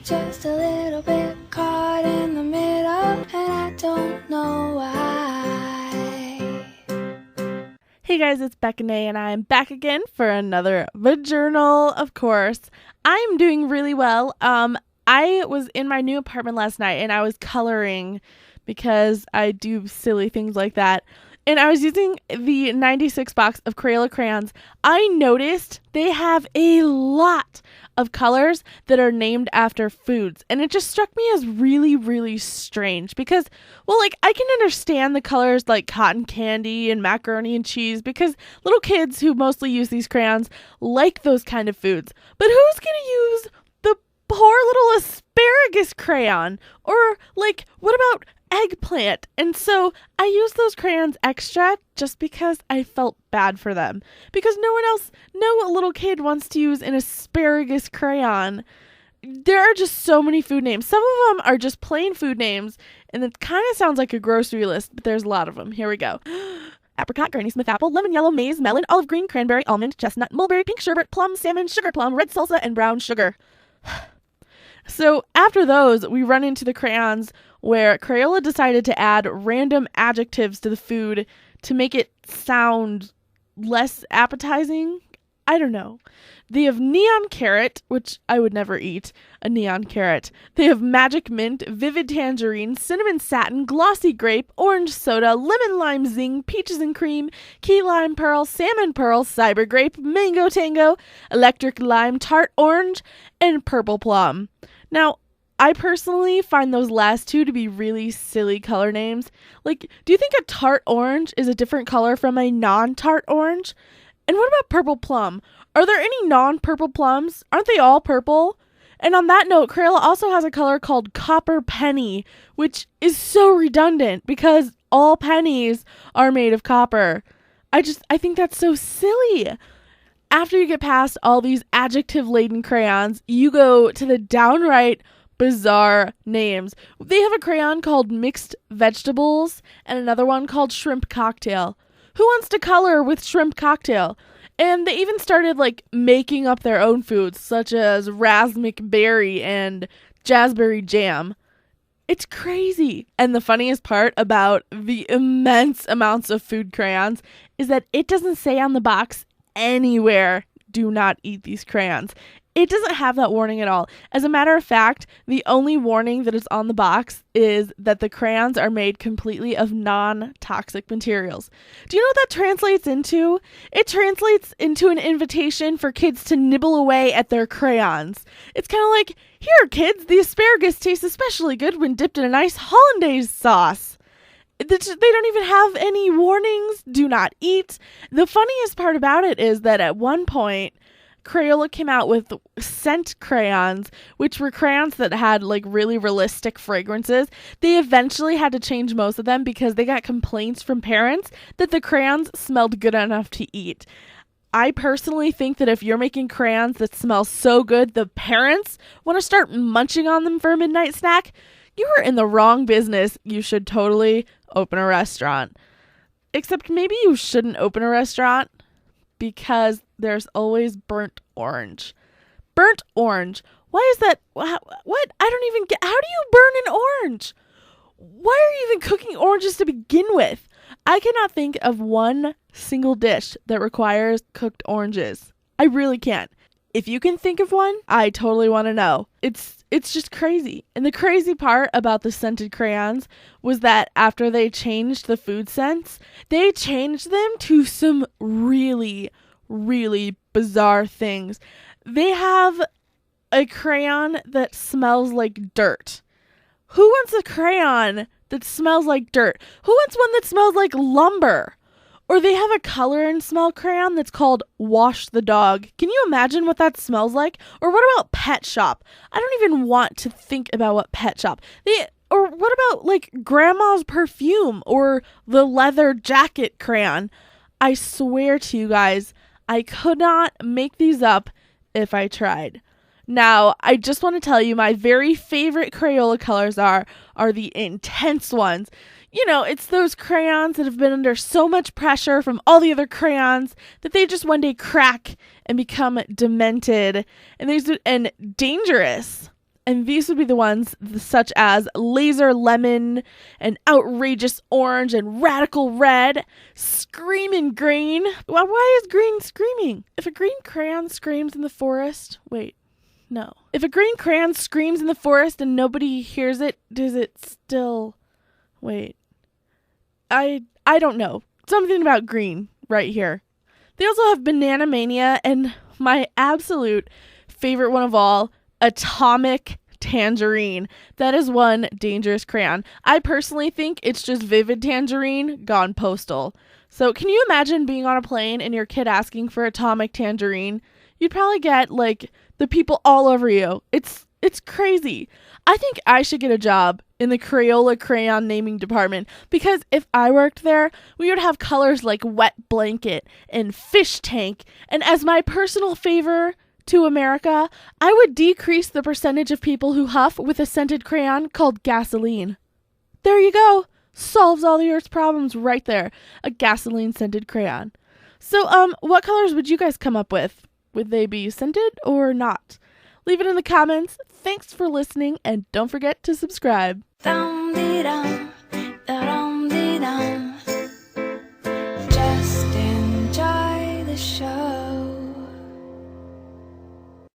just a little bit caught in the middle, and I don't know why. Hey guys, it's Becca and I'm back again for another Vajournal, of course. I'm doing really well. I was in my new apartment last night and I was coloring because I do silly things like that. And I was using the 96 box of Crayola crayons. I noticed they have a lot of colors that are named after foods. And it just struck me as really, really strange because, well, like, I can understand the colors like cotton candy and macaroni and cheese because little kids who mostly use these crayons like those kind of foods. But who's going to use the poor little asparagus crayon? Or, like, what about eggplant? And so I used those crayons extra just because I felt bad for them, because no little kid wants to use an asparagus crayon. There are just so many food names. Some of them are just plain food names and it kind of sounds like a grocery list, but there's a lot of them. Here we go. Apricot, Granny Smith apple, lemon yellow, maize, melon, olive green, cranberry, almond, chestnut, mulberry, pink sherbet, plum, salmon, sugar plum, red salsa, and brown sugar. So after those, we run into the crayons where Crayola decided to add random adjectives to the food to make it sound less appetizing. I don't know. They have neon carrot, which I would never eat, a neon carrot. They have magic mint, vivid tangerine, cinnamon satin, glossy grape, orange soda, lemon lime zing, peaches and cream, key lime pearl, salmon pearl, cyber grape, mango tango, electric lime, tart orange, and purple plum. Now, I personally find those last two to be really silly color names. Like, do you think a tart orange is a different color from a non-tart orange? And what about purple plum? Are there any non-purple plums? Aren't they all purple? And on that note, Crayola also has a color called copper penny, which is so redundant because all pennies are made of copper. I think that's so silly. After you get past all these adjective-laden crayons, you go to the downright bizarre names. They have a crayon called Mixed Vegetables and another one called Shrimp Cocktail. Who wants to color with Shrimp Cocktail? And they even started like making up their own foods, such as Raspberry Berry and Jazzberry Jam. It's crazy. And the funniest part about the immense amounts of food crayons is that it doesn't say on the box anywhere, do not eat these crayons. It doesn't have that warning at all. As a matter of fact, the only warning that is on the box is that the crayons are made completely of non-toxic materials. Do you know what that translates into? It translates into an invitation for kids to nibble away at their crayons. It's kind of like, here kids, the asparagus tastes especially good when dipped in a nice hollandaise sauce. They don't even have any warnings. Do not eat. The funniest part about it is that at one point, Crayola came out with scent crayons, which were crayons that had like really realistic fragrances. They eventually had to change most of them because they got complaints from parents that the crayons smelled good enough to eat. I personally think that if you're making crayons that smell so good, the parents want to start munching on them for a midnight snack, you are in the wrong business. You should totally open a restaurant. Except maybe you shouldn't open a restaurant because there's always burnt orange. Burnt orange. Why is that? What? I don't even get. How do you burn an orange? Why are you even cooking oranges to begin with? I cannot think of one single dish that requires cooked oranges. I really can't. If you can think of one, I totally want to know. It's just crazy. And the crazy part about the scented crayons was that after they changed the food scents, they changed them to some really, really bizarre things. They have a crayon that smells like dirt. Who wants a crayon that smells like dirt? Who wants one that smells like lumber? Or they have a color and smell crayon that's called Wash the Dog. Can you imagine what that smells like? Or what about Pet Shop? I don't even want to think about what Pet Shop. Or what about like Grandma's Perfume or the Leather Jacket crayon? I swear to you guys, I could not make these up if I tried. Now, I just want to tell you my very favorite Crayola colors are the intense ones. You know, it's those crayons that have been under so much pressure from all the other crayons that they just one day crack and become demented and dangerous. and these would be the ones such as laser lemon and outrageous orange and radical red, screaming green. Why is green screaming? If a green crayon screams in the forest, wait, no. If a green crayon screams in the forest and nobody hears it, does it still, wait, I don't know. Something about green right here. They also have Banana Mania and my absolute favorite one of all, Atomic Tangerine. That is one dangerous crayon. I personally think it's just Vivid Tangerine gone postal. So can you imagine being on a plane and your kid asking for Atomic Tangerine? You'd probably get like the people all over you. It's crazy. I think I should get a job in the Crayola crayon naming department, because if I worked there, we would have colors like Wet Blanket and Fish Tank, and as my personal favor to America, I would decrease the percentage of people who huff with a scented crayon called gasoline. There you go. Solves all the Earth's problems right there. A gasoline scented crayon. So, what colors would you guys come up with? Would they be scented or not? Leave it in the comments. Thanks for listening, and don't forget to subscribe. Dum dee dum.